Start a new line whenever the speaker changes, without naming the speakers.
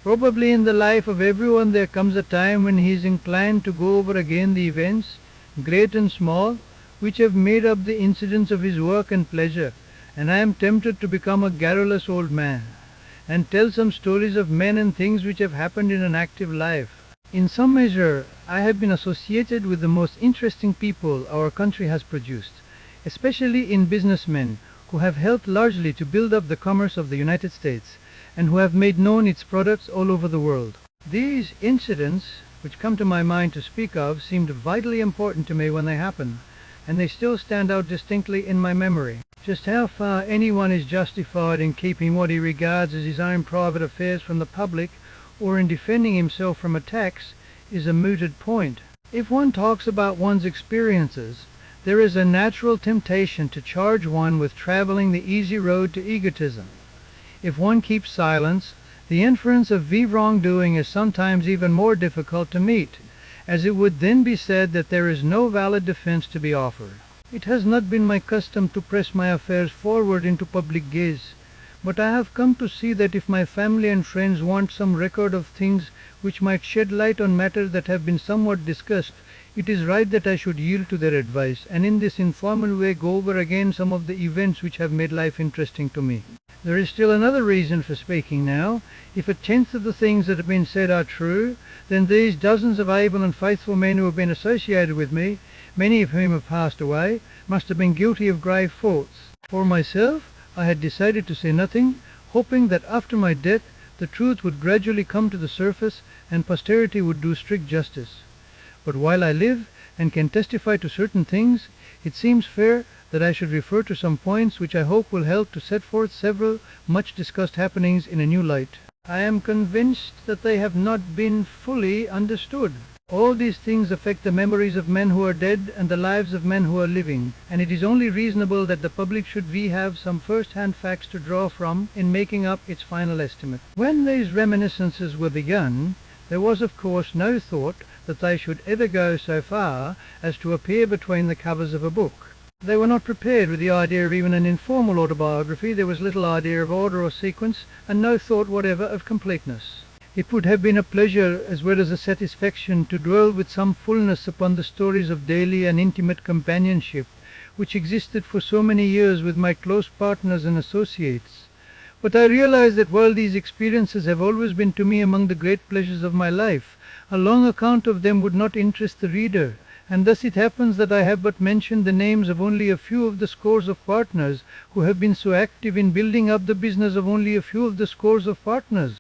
Probably in the life of everyone there comes a time when he is inclined to go over again the events, great and small, which have made up the incidents of his work and pleasure, and I am tempted to become a garrulous old man, and tell some stories of men and things which have happened in an active life. In some measure, I have been associated with the most interesting people our country has produced, especially in businessmen who have helped largely to build up the commerce of the United States and who have made known its products all over the world. These incidents, which come to my mind to speak of, seemed vitally important to me when they happened, and they still stand out distinctly in my memory. Just how far anyone is justified in keeping what he regards as his own private affairs from the public, or in defending himself from attacks, is a mooted point. If one talks about one's experiences, there is a natural temptation to charge one with traveling the easy road to egotism. If one keeps silence, the inference of wrongdoing is sometimes even more difficult to meet, as it would then be said that there is no valid defense to be offered. It has not been my custom to press my affairs forward into public gaze, but I have come to see that if my family and friends want some record of things which might shed light on matters that have been somewhat discussed, it is right that I should yield to their advice, and in this informal way go over again some of the events which have made life interesting to me. There is still another reason for speaking now. If a tenth of the things that have been said are true, then these dozens of able and faithful men who have been associated with me, many of whom have passed away, must have been guilty of grave faults. For myself, I had decided to say nothing, hoping that after my death the truth would gradually come to the surface and posterity would do strict justice. But while I live and can testify to certain things, it seems fair that I should refer to some points which I hope will help to set forth several much discussed happenings in a new light. I am convinced that they have not been fully understood. All these things affect the memories of men who are dead and the lives of men who are living, and it is only reasonable that the public should have some first-hand facts to draw from in making up its final estimate. When these reminiscences were begun, there was of course no thought that they should ever go so far as to appear between the covers of a book. They were not prepared with the idea of even an informal autobiography. There was little idea of order or sequence, and no thought whatever of completeness. It would have been a pleasure as well as a satisfaction to dwell with some fullness upon the stories of daily and intimate companionship which existed for so many years with my close partners and associates. But I realize that while these experiences have always been to me among the great pleasures of my life, a long account of them would not interest the reader, and thus it happens that I have but mentioned the names of only a few of the scores of partners who have been so active in building up the business of only a few of the scores of partners.